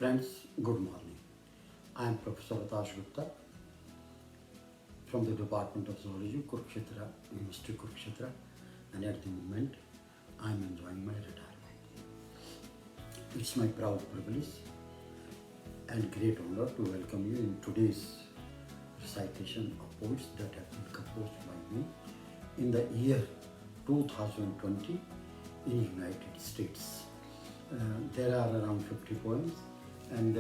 Friends, good morning. I am Professor Atash Gupta from the Department of Zoology, Kurukshetra, University Kurukshetra, and at the moment I am enjoying my retirement. It's my proud privilege and great honor to welcome you in today's recitation of poems that have been composed by me in the year 2020 in United States. There are around 50 poems, and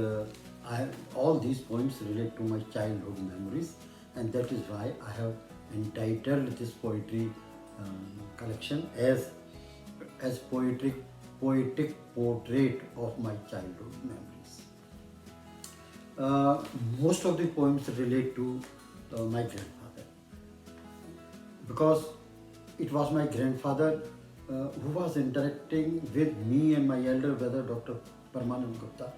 all these poems relate to my childhood memories, and that is why I have entitled this poetry collection as poetic portrait of my childhood memories. Most of the poems relate to my grandfather, because it was my grandfather who was interacting with me and my elder brother Dr. Parmanand Gupta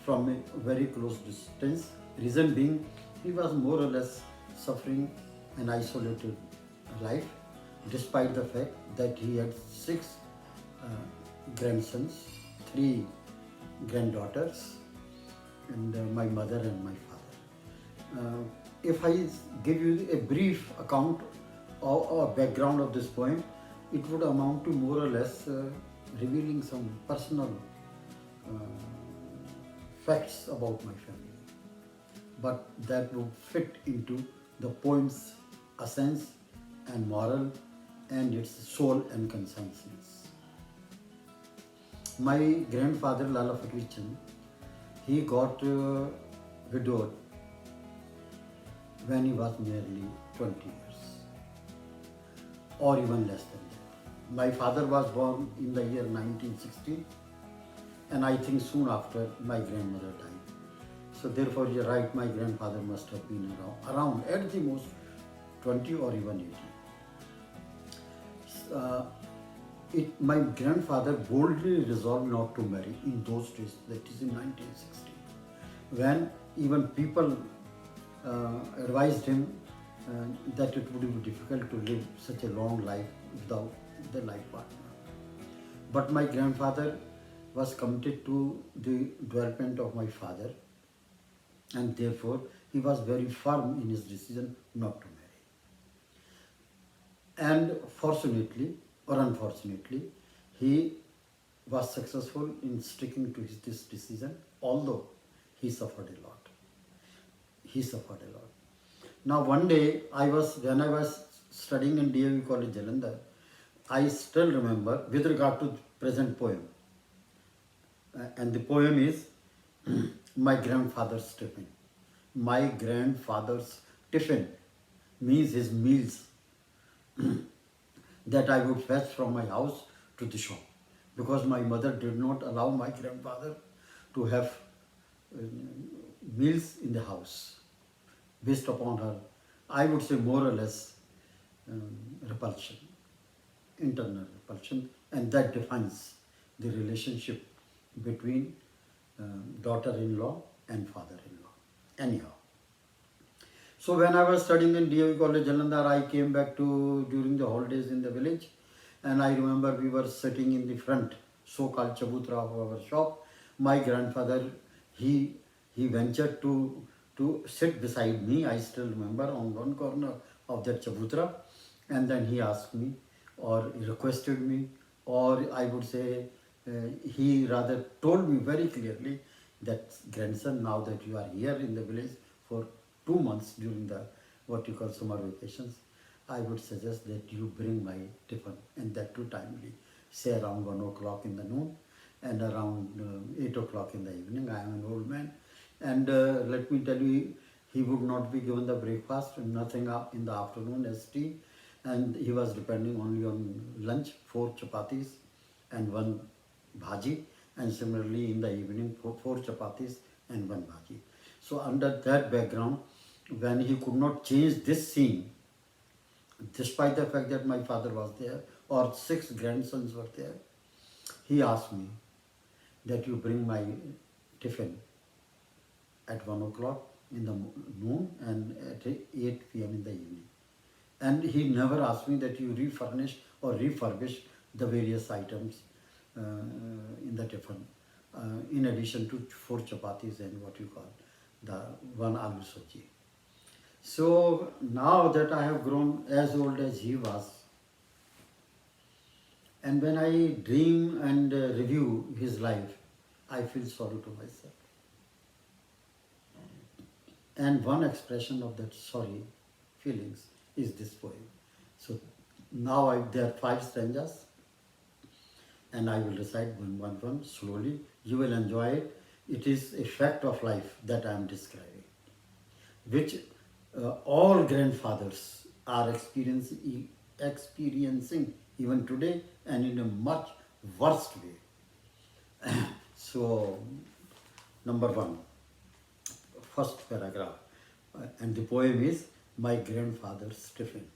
from a very close distance. Reason being, he was more or less suffering an isolated life, despite the fact that he had 6 grandsons, 3 granddaughters, and my mother and my father. If I give you a brief account or background of this poem, it would amount to more or less revealing some personal facts about my family, but that would fit into the poem's essence and moral and its soul and consciousness. My grandfather Lala Fakir Chand, he got widowed when he was nearly 20 years, or even less than that. My father was born in the year 1960, and I think soon after my grandmother died. So therefore, you're right, my grandfather must have been around at the most 20 or even 80. My grandfather boldly resolved not to marry in those days, that is in 1960, when even people advised him that it would be difficult to live such a long life without the life partner. But my grandfather was committed to the development of my father, and therefore he was very firm in his decision not to marry. And fortunately or unfortunately, he was successful in sticking to this decision, although he suffered a lot. Now one day, when I was studying in DAV College Jalandhar, I still remember with regard to present poem, and the poem is My Grandfather's Tiffin. My grandfather's tiffin means his meals that I would fetch from my house to the shop, because my mother did not allow my grandfather to have meals in the house based upon her, I would say, more or less repulsion, internal repulsion, and that defines the relationship between daughter-in-law and father-in-law. Anyhow, so when I was studying in DAV College Jalandhar, I came back during the holidays in the village, and I remember we were sitting in the front, so-called chabutra of our shop. My grandfather, he ventured to sit beside me, I still remember, on one corner of that chabutra, and then he asked me, or he requested me, or I would say he rather told me very clearly that, grandson, now that you are here in the village for 2 months during the what you call summer vacations, I would suggest that you bring my tiffin, and that too timely, say around 1 o'clock in the noon and around 8 o'clock in the evening. I am an old man, and let me tell you, he would not be given the breakfast, nothing up in the afternoon as tea, and he was depending only on lunch, 4 chapatis and 1 bhaji, and similarly in the evening 4 chapatis and 1 bhaji. So under that background, when he could not change this scene, despite the fact that my father was there or 6 grandsons were there, he asked me that you bring my tiffin at 1 o'clock in the noon and at 8 p.m. in the evening. And he never asked me that you refurnish or refurbish the various items in the tiffin. in addition to 4 chapatis and what you call the one aloo sabji. So now that I have grown as old as he was, and when I dream and review his life, I feel sorry to myself. And one expression of that sorry feelings is this poem. So now there are 5 stanzas, and I will recite one slowly. You will enjoy it. It is a fact of life that I am describing, which all grandfathers are experiencing even today and in a much worse way. So, number one, first paragraph, and the poem is My Grandfather's Tiffin.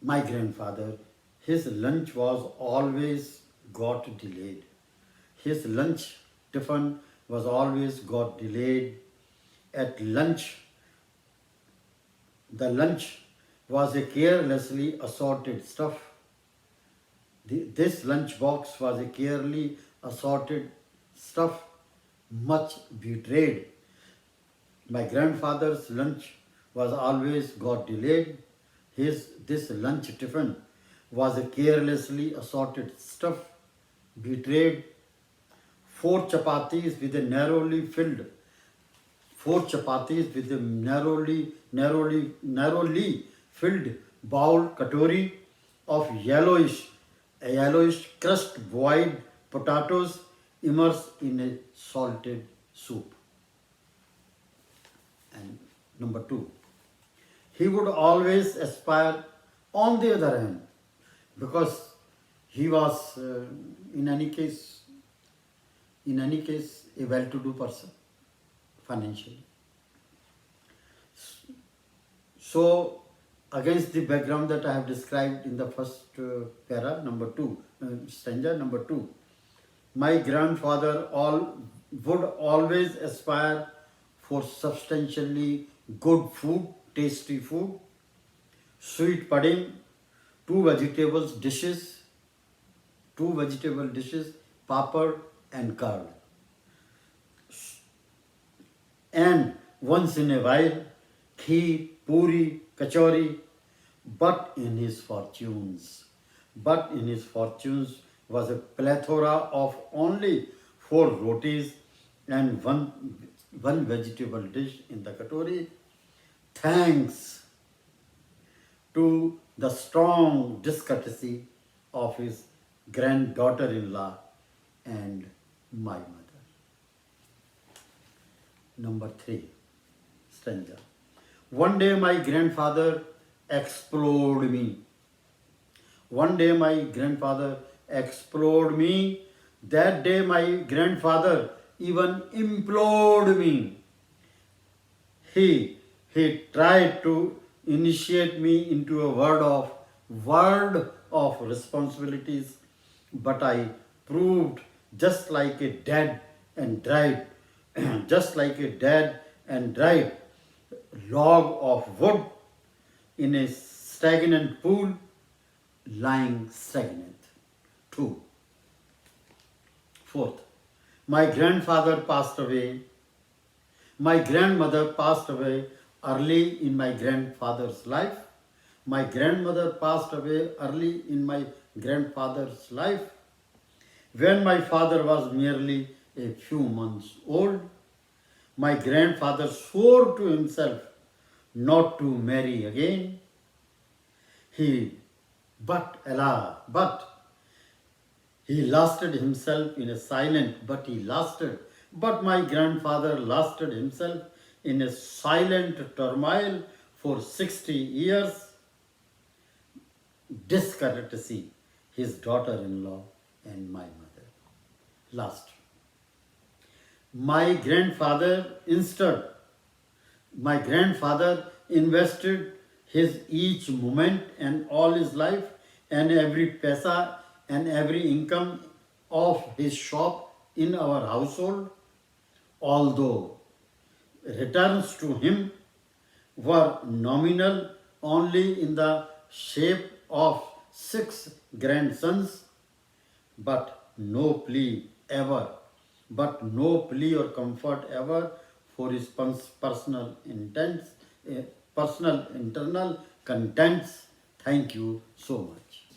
My grandfather, his lunch was always got delayed. His lunch tiffin was always got delayed. At lunch, the lunch was a carelessly assorted stuff. This lunch box was a carefully assorted stuff, much betrayed. My grandfather's lunch was always got delayed. This lunch tiffin was a carelessly assorted stuff, betrayed. 4 chapatis with a narrowly filled bowl katori of yellowish crushed boiled potatoes immersed in a salted soup. And number two, he would always aspire, on the other hand, because he was in any case a well-to-do person financially. So against the background that I have described in the first stanza number 2, my grandfather would always aspire for substantially good food, tasty food, sweet pudding, two vegetable dishes, papad and curd. And once in a while, kheer, puri, kachori, but in his fortunes was a plethora of only 4 rotis and one vegetable dish in the katori, thanks to the strong discourtesy of his granddaughter-in-law and my mother. Number 3 stanza. One day my grandfather explored me. That day my grandfather even implored me. He tried to initiate me into a world of responsibilities, but I proved just like a dead and dried log of wood in a stagnant pool, lying stagnant. 2. Fourth, my grandmother passed away early in my grandfather's life. When my father was merely a few months old. My grandfather swore to himself not to marry again. But my grandfather lasted himself in a silent turmoil for 60 years. Discourtesy, his daughter-in-law and my mother. Last. My grandfather invested his each moment and all his life and every paisa and every income of his shop in our household, although returns to him were nominal only in the shape of 6 grandsons, but no plea ever, but no plea or comfort ever for his personal intents, personal internal contents. Thank you so much.